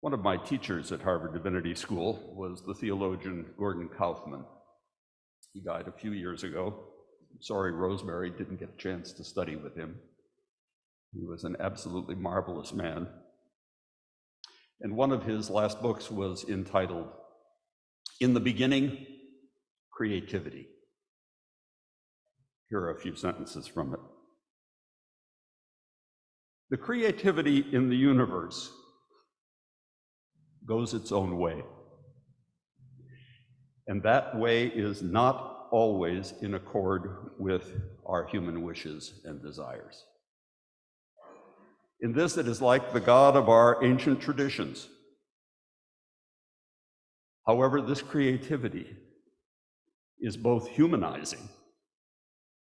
One of my teachers at Harvard Divinity School was the theologian Gordon Kaufman. He died a few years ago. Sorry, Rosemary didn't get a chance to study with him. He was an absolutely marvelous man. And one of his last books was entitled, "In the Beginning, Creativity." Here are a few sentences from it. "The creativity in the universe goes its own way. And that way is not always in accord with our human wishes and desires. In this, it is like the God of our ancient traditions. However, this creativity is both humanizing.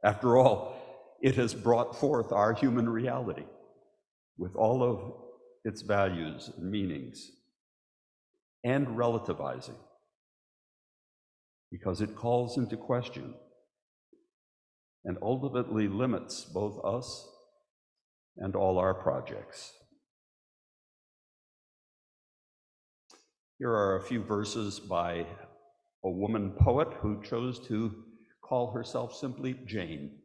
After all, it has brought forth our human reality with all of its values and meanings, and relativizing, because it calls into question and ultimately limits both us and all our projects." Here are a few verses by a woman poet who chose to call herself simply Jane.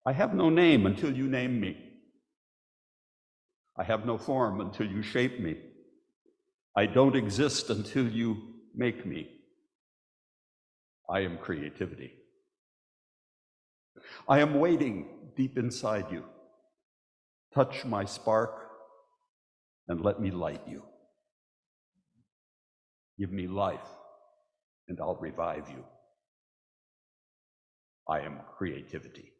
"I have no name until you name me. I have no form until you shape me. I don't exist until you make me. I am creativity. I am waiting deep inside you. Touch my spark and let me light you. Give me life and I'll revive you. I am creativity."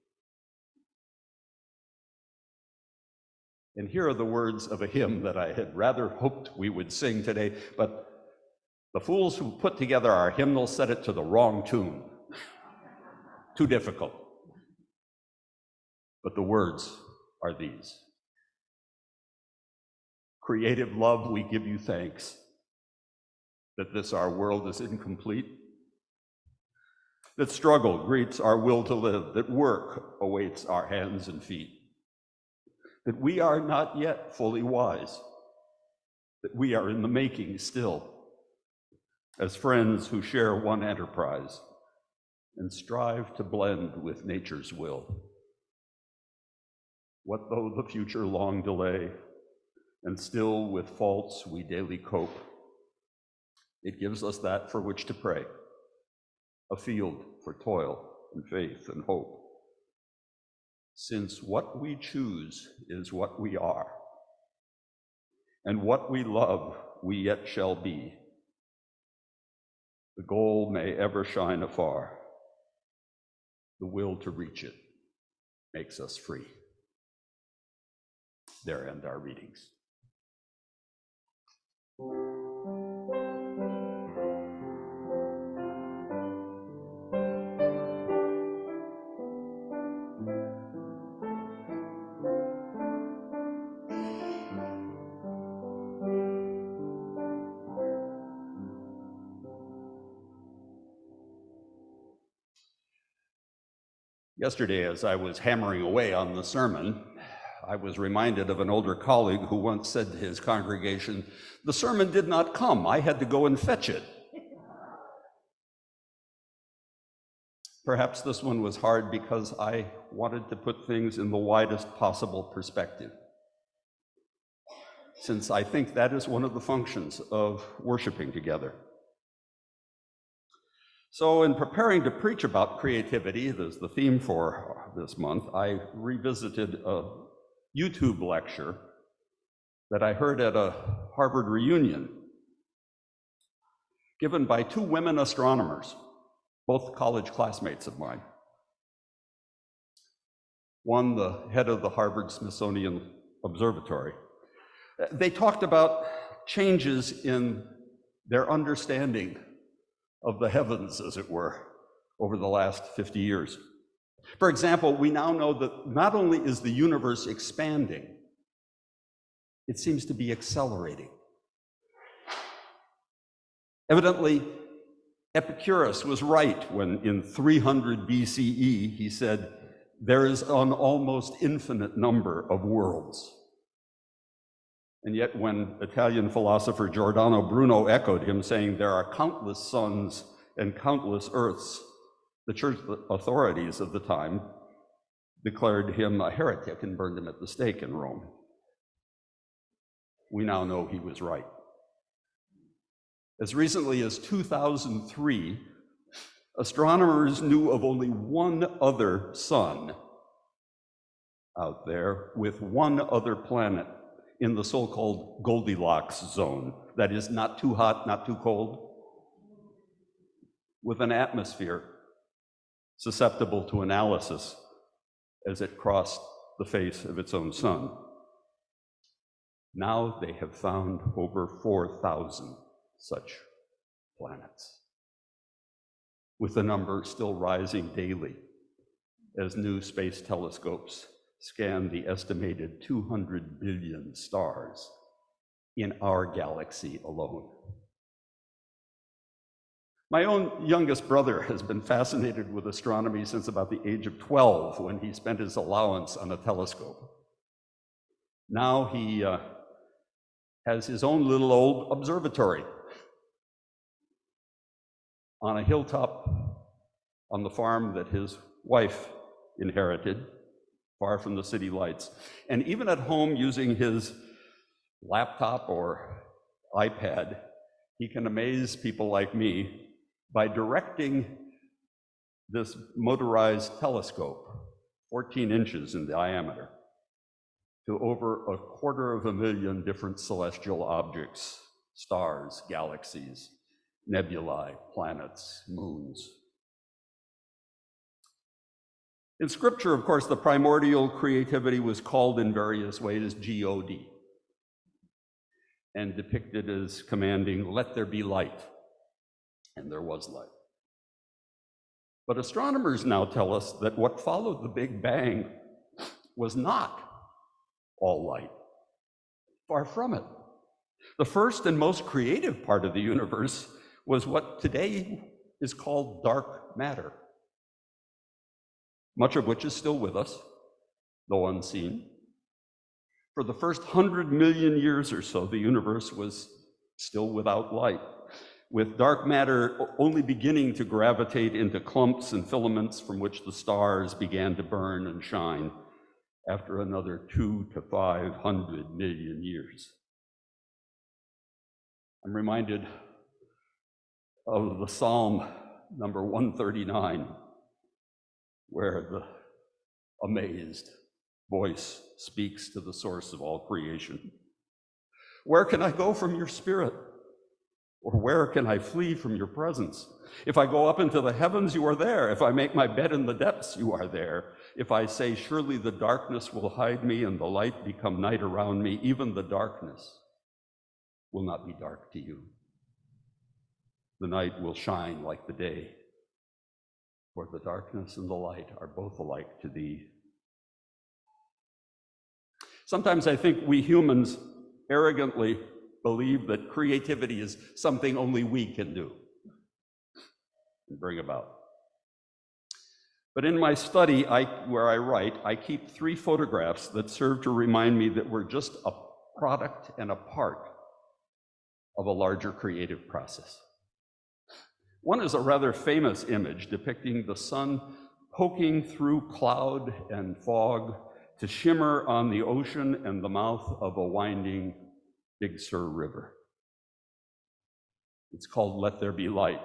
And here are the words of a hymn that I had rather hoped we would sing today, but the fools who put together our hymnal set it to the wrong tune. Too difficult. But the words are these. "Creative love, we give you thanks that this our world is incomplete, that struggle greets our will to live, that work awaits our hands and feet, that we are not yet fully wise, that we are in the making still, as friends who share one enterprise and strive to blend with nature's will. What though the future long delay, and still with faults we daily cope, it gives us that for which to pray, a field for toil and faith and hope. Since what we choose is what we are, and what we love we yet shall be, the goal may ever shine afar. The will to reach it makes us free." There end our readings. Yesterday, as I was hammering away on the sermon, I was reminded of an older colleague who once said to his congregation, "The sermon did not come, I had to go and fetch it." Perhaps this one was hard because I wanted to put things in the widest possible perspective, since I think that is one of the functions of worshiping together. So in preparing to preach about creativity, that's the theme for this month, I revisited a YouTube lecture that I heard at a Harvard reunion, given by two women astronomers, both college classmates of mine. One, the head of the Harvard Smithsonian Observatory. They talked about changes in their understanding of the heavens, as it were, over the last 50 years. For example, we now know that not only is the universe expanding, it seems to be accelerating. Evidently, Epicurus was right when in 300 BCE he said, "There is an almost infinite number of worlds." And yet when Italian philosopher Giordano Bruno echoed him, saying there are countless suns and countless earths, the church authorities of the time declared him a heretic and burned him at the stake in Rome. We now know he was right. As recently as 2003, astronomers knew of only one other sun out there with one other planet in the so-called Goldilocks zone. That is, not too hot, not too cold, with an atmosphere susceptible to analysis as it crossed the face of its own sun. Now they have found over 4,000 such planets, with the number still rising daily as new space telescopes scan the estimated 200 billion stars in our galaxy alone. My own youngest brother has been fascinated with astronomy since about the age of 12, when he spent his allowance on a telescope. Now he has his own little old observatory on a hilltop on the farm that his wife inherited, far from the city lights. And even at home, using his laptop or iPad, he can amaze people like me by directing this motorized telescope, 14 inches in diameter, to over 250,000 different celestial objects, stars, galaxies, nebulae, planets, moons. In Scripture, of course, the primordial creativity was called in various ways G-O-D, and depicted as commanding, "Let there be light," and there was light. But astronomers now tell us that what followed the Big Bang was not all light. Far from it. The first and most creative part of the universe was what today is called dark matter, much of which is still with us, though unseen. For the first 100 million years or so, the universe was still without light, with dark matter only beginning to gravitate into clumps and filaments from which the stars began to burn and shine after another 200 to 500 million years. I'm reminded of the Psalm number 139, where the amazed voice speaks to the source of all creation. "Where can I go from your spirit? Or where can I flee from your presence? If I go up into the heavens, you are there. If I make my bed in the depths, you are there. If I say, surely the darkness will hide me and the light become night around me, even the darkness will not be dark to you. The night will shine like the day, for the darkness and the light are both alike to thee." Sometimes I think we humans arrogantly believe that creativity is something only we can do and bring about. But in my study, where I write, I keep 3 photographs that serve to remind me that we're just a product and a part of a larger creative process. One is a rather famous image depicting the sun poking through cloud and fog to shimmer on the ocean and the mouth of a winding Big Sur River. It's called "Let There Be Light"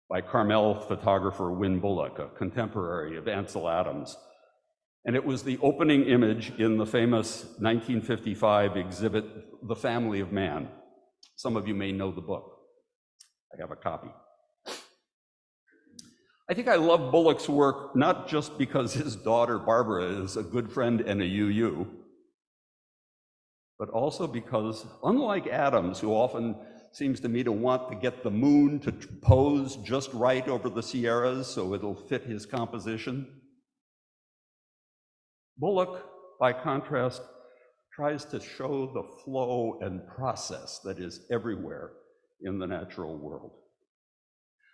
by Carmel photographer Win Bullock, a contemporary of Ansel Adams. And it was the opening image in the famous 1955 exhibit, The Family of Man. Some of you may know the book. I have a copy. I think I love Bullock's work not just because his daughter Barbara is a good friend and a UU, but also because, unlike Adams, who often seems to me to want to get the moon to pose just right over the Sierras so it'll fit his composition, Bullock, by contrast, tries to show the flow and process that is everywhere in the natural world.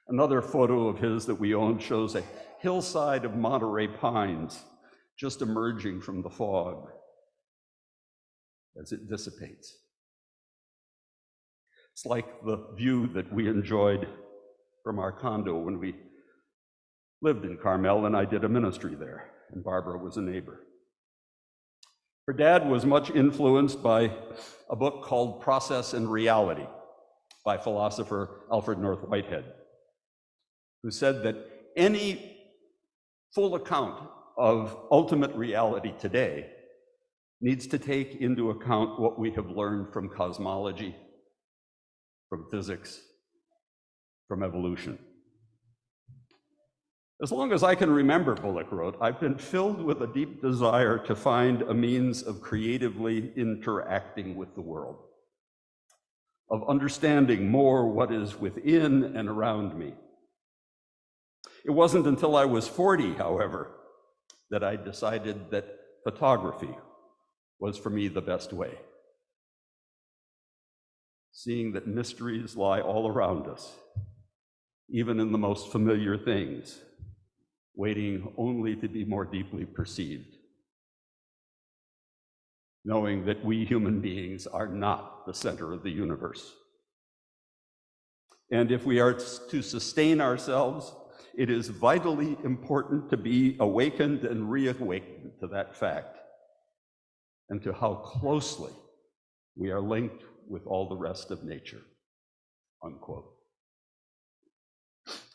Another photo of his that we own shows a hillside of Monterey pines just emerging from the fog. as it dissipates. It's like the view that we enjoyed from our condo when we lived in Carmel, and I did a ministry there, and Barbara was a neighbor. Her dad was much influenced by a book called Process and Reality by philosopher Alfred North Whitehead, who said that any full account of ultimate reality today needs to take into account what we have learned from cosmology, from physics, from evolution. As long as I can remember, Bullock wrote, I've been filled with a deep desire to find a means of creatively interacting with the world, of understanding more what is within and around me. It wasn't until I was 40, however, that I decided that photography was for me the best way. Seeing that mysteries lie all around us, even in the most familiar things, waiting only to be more deeply perceived. Knowing that we human beings are not the center of the universe. And if we are to sustain ourselves, it is vitally important to be awakened and reawakened to that fact, and to how closely we are linked with all the rest of nature, unquote.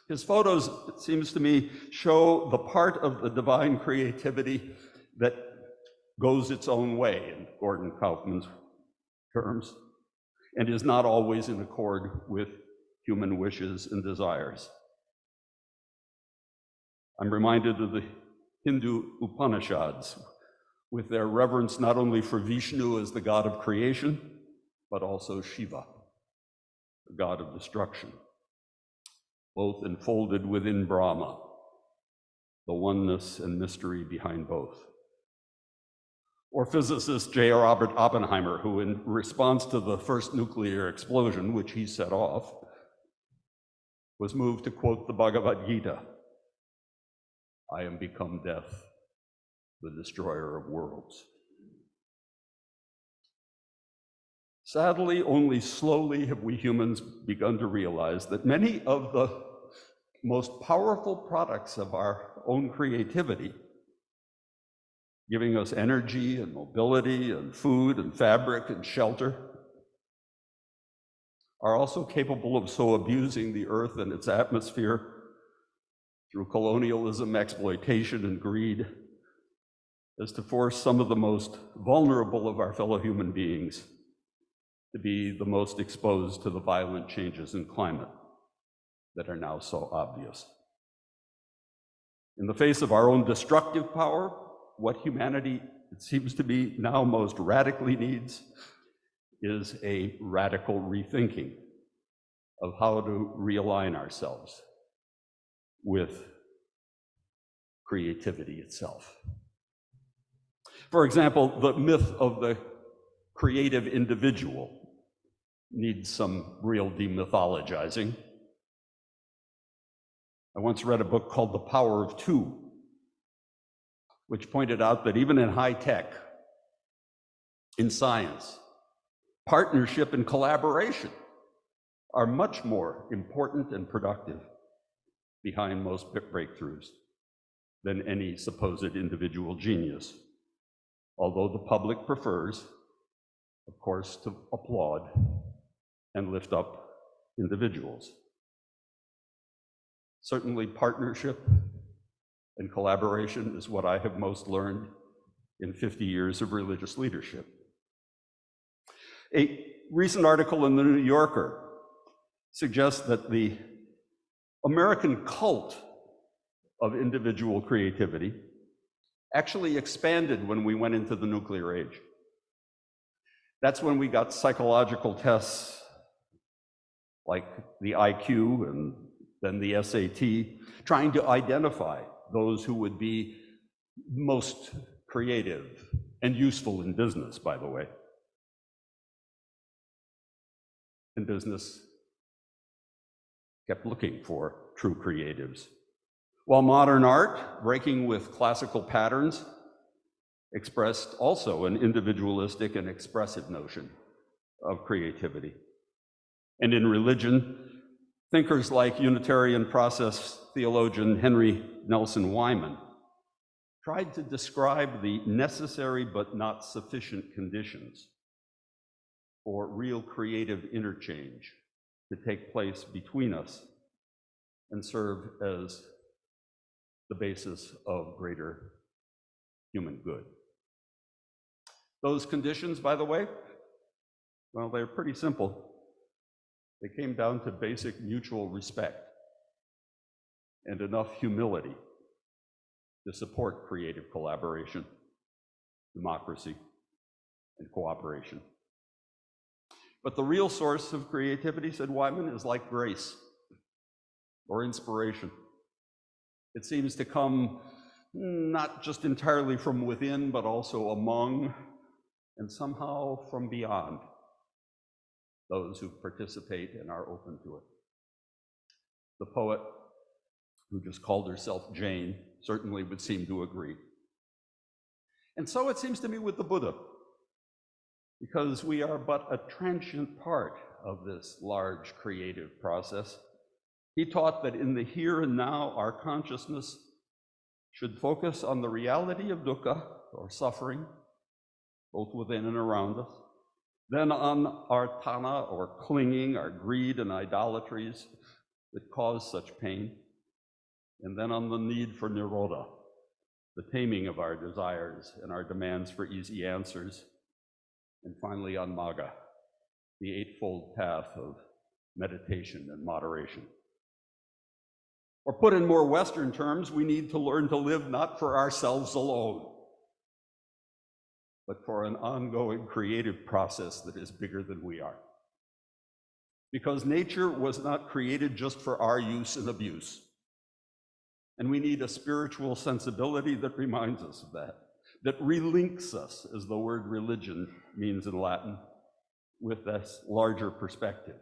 His photos, it seems to me, show the part of the divine creativity that goes its own way, in Gordon Kaufman's terms, and is not always in accord with human wishes and desires. I'm reminded of the Hindu Upanishads, with their reverence not only for Vishnu as the god of creation, but also Shiva, the god of destruction, both enfolded within Brahma, the oneness and mystery behind both. Or physicist J. Robert Oppenheimer, who in response to the first nuclear explosion, which he set off, was moved to quote the Bhagavad Gita, "I am become death, the destroyer of worlds." Sadly, only slowly have we humans begun to realize that many of the most powerful products of our own creativity, giving us energy and mobility and food and fabric and shelter, are also capable of so abusing the earth and its atmosphere through colonialism, exploitation, and greed as to force some of the most vulnerable of our fellow human beings to be the most exposed to the violent changes in climate that are now so obvious. In the face of our own destructive power, what humanity, it seems to be, now most radically needs is a radical rethinking of how to realign ourselves with creativity itself. For example, the myth of the creative individual needs some real demythologizing. I once read a book called The Power of Two, which pointed out that even in high tech, in science, partnership and collaboration are much more important and productive behind most breakthroughs than any supposed individual genius, although the public prefers, of course, to applaud and lift up individuals. Certainly, partnership and collaboration is what I have most learned in 50 years of religious leadership. A recent article in the New Yorker suggests that the American cult of individual creativity actually expanded when we went into the nuclear age. That's when we got psychological tests like the IQ and then the SAT, trying to identify those who would be most creative and useful in business, by the way. And business kept looking for true creatives. While modern art, breaking with classical patterns, expressed also an individualistic and expressive notion of creativity. And in religion, thinkers like Unitarian process theologian Henry Nelson Wyman tried to describe the necessary but not sufficient conditions for real creative interchange to take place between us and serve as the basis of greater human good. Those conditions, by the way, well, they're pretty simple. They came down to basic mutual respect and enough humility to support creative collaboration, democracy, and cooperation. But the real source of creativity, said Wyman, is like grace or inspiration. It seems to come not just entirely from within, but also among and somehow from beyond those who participate and are open to it. The poet, who just called herself Jane, certainly would seem to agree. And so it seems to me with the Buddha, because we are but a transient part of this large creative process. He taught that in the here and now, our consciousness should focus on the reality of dukkha, or suffering, both within and around us, then on our tanha, or clinging, our greed and idolatries that cause such pain, and then on the need for nirodha, the taming of our desires and our demands for easy answers, and finally on magga, the eightfold path of meditation and moderation. Or put in more Western terms, we need to learn to live not for ourselves alone, but for an ongoing creative process that is bigger than we are. Because nature was not created just for our use and abuse. And we need a spiritual sensibility that reminds us of that relinks us, as the word religion means in Latin, with this larger perspective,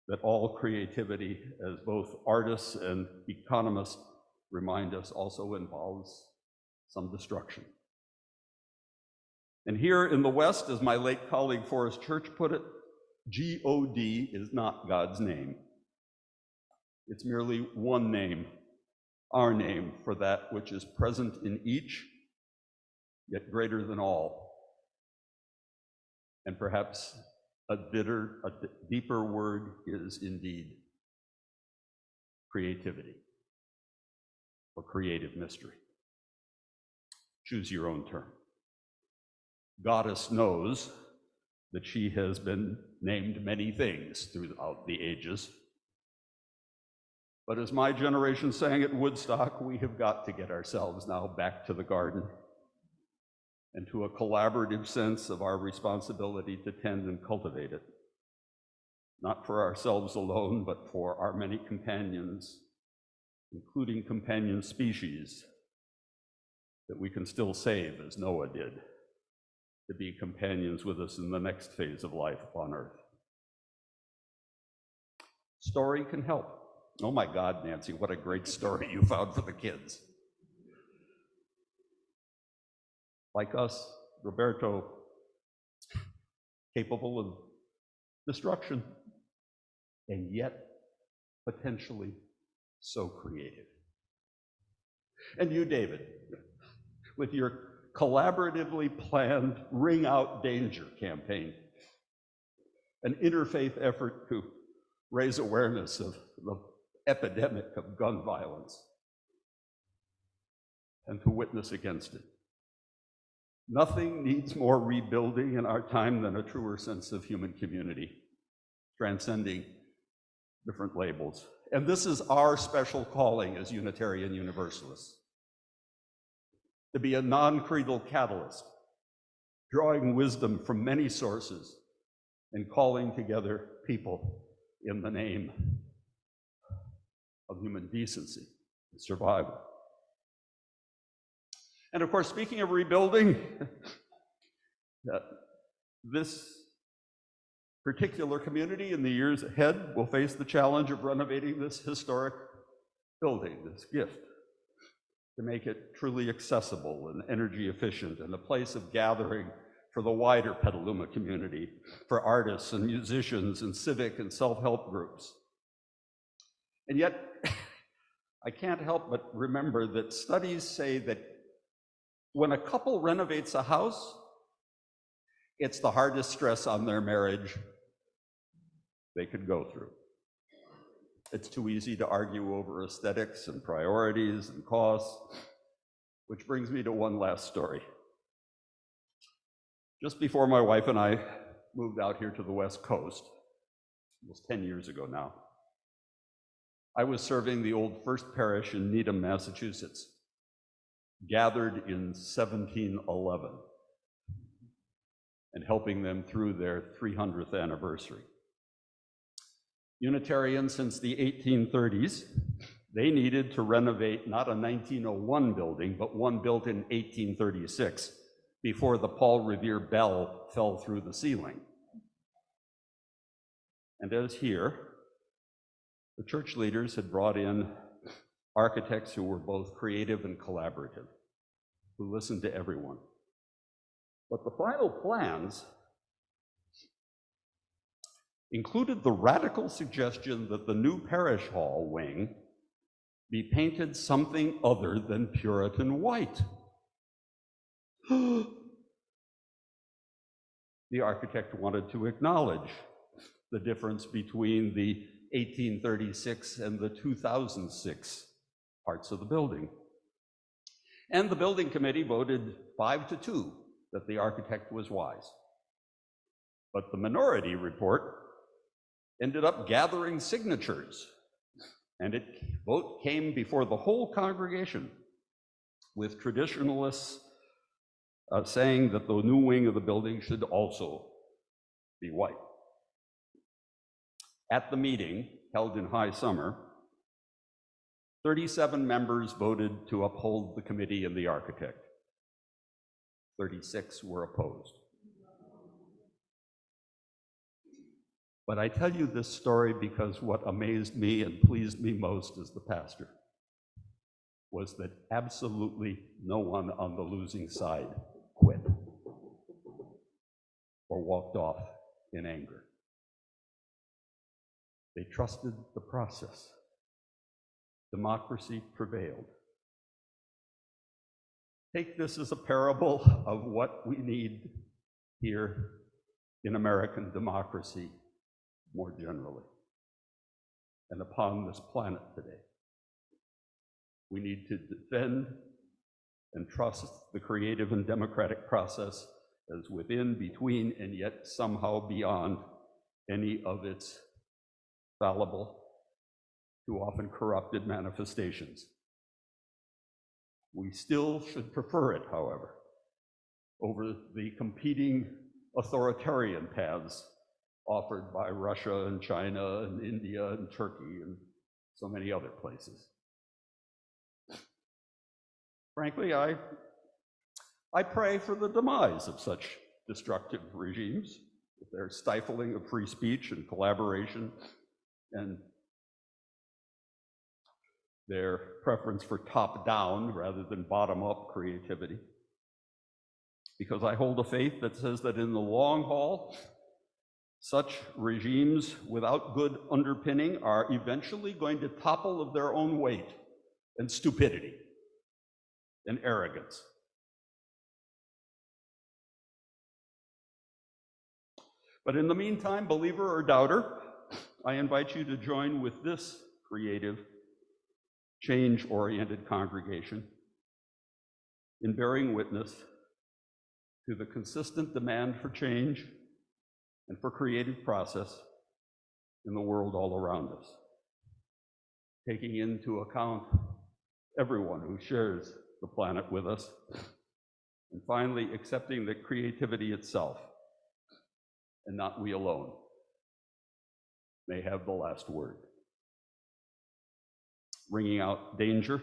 that all creativity, as both artists and economists remind us, also involves some destruction. And here in the West, as my late colleague Forrest Church put it, G-O-D is not God's name. It's merely one name, our name, for that which is present in each, yet greater than all. And perhaps a deeper word is indeed creativity, or creative mystery. Choose your own term. Goddess knows that she has been named many things throughout the ages. But as my generation sang at Woodstock, we have got to get ourselves now back to the garden and to a collaborative sense of our responsibility to tend and cultivate it, not for ourselves alone, but for our many companions, including companion species that we can still save, as Noah did, to be companions with us in the next phase of life on Earth. Story can help. Oh my God, Nancy, what a great story you found for the kids. Like us, Roberto, capable of destruction, and yet potentially so creative. And you, David, with your collaboratively planned Ring Out Danger campaign, an interfaith effort to raise awareness of the epidemic of gun violence and to witness against it. Nothing needs more rebuilding in our time than a truer sense of human community, transcending different labels. And this is our special calling as Unitarian Universalists, to be a non-creedal catalyst, drawing wisdom from many sources and calling together people in the name of human decency and survival. And of course, speaking of rebuilding, this particular community in the years ahead will face the challenge of renovating this historic building, this gift. to make it truly accessible and energy efficient and a place of gathering for the wider Petaluma community, for artists and musicians and civic and self-help groups. And yet, I can't help but remember that studies say that when a couple renovates a house, it's the hardest stress on their marriage they could go through. It's too easy to argue over aesthetics and priorities and costs, which brings me to one last story. Just before my wife and I moved out here to the West Coast, almost 10 years ago now, I was serving the old First Parish in Needham, Massachusetts, gathered in 1711, and helping them through their 300th anniversary. Unitarian since the 1830s, they needed to renovate not a 1901 building, but one built in 1836, before the Paul Revere bell fell through the ceiling. And as here, the church leaders had brought in architects who were both creative and collaborative, who listened to everyone. But the final plans included the radical suggestion that the new parish hall wing be painted something other than Puritan white. The architect wanted to acknowledge the difference between the 1836 and the 2006 parts of the building. And the building committee voted 5-2 that the architect was wise. But the minority report ended up gathering signatures, and vote came before the whole congregation, with traditionalists saying that the new wing of the building should also be white. At the meeting, held in high summer, 37 members voted to uphold the committee and the architect. 36 were opposed. But I tell you this story because what amazed me and pleased me most as the pastor was that absolutely no one on the losing side quit or walked off in anger. They trusted the process. Democracy prevailed. Take this as a parable of what we need here in American democracy more generally, and upon this planet today. We need to defend and trust the creative and democratic process as within, between, and yet somehow beyond any of its fallible, too often corrupted manifestations. We still should prefer it, however, over the competing authoritarian paths offered by Russia and China and India and Turkey and so many other places. Frankly, I pray for the demise of such destructive regimes, their stifling of free speech and collaboration, and their preference for top-down rather than bottom-up creativity. Because I hold a faith that says that in the long haul, such regimes without good underpinning are eventually going to topple of their own weight and stupidity and arrogance. But in the meantime, believer or doubter, I invite you to join with this creative, change-oriented congregation in bearing witness to the consistent demand for change and for creative process in the world all around us, taking into account everyone who shares the planet with us, and finally accepting that creativity itself, and not we alone, may have the last word, ringing out danger,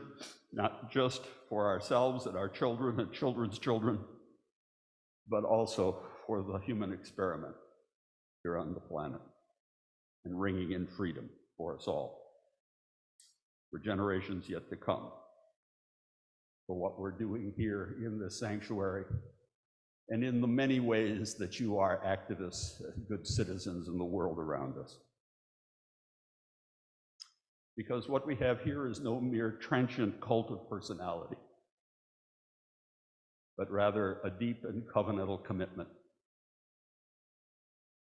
not just for ourselves and our children and children's children, but also for the human experiment here on the planet, and ringing in freedom for us all, for generations yet to come. for what we're doing here in this sanctuary, and in the many ways that you are activists and good citizens in the world around us. Because what we have here is no mere transient cult of personality, but rather a deep and covenantal commitment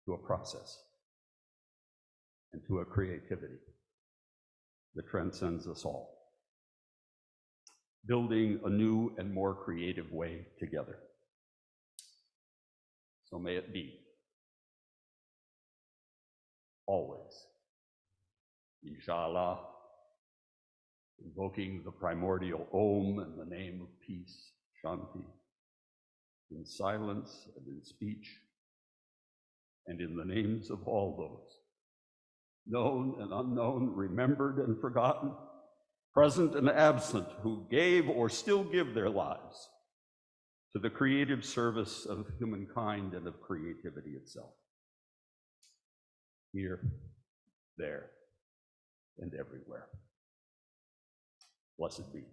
to a process and to a creativity that transcends us all, building a new and more creative way together. So may it be, always, inshallah, invoking the primordial Om in the name of peace, Shanti, in silence and in speech, and in the names of all those, known and unknown, remembered and forgotten, present and absent, who gave or still give their lives to the creative service of humankind and of creativity itself. Here, there, and everywhere. Blessed be.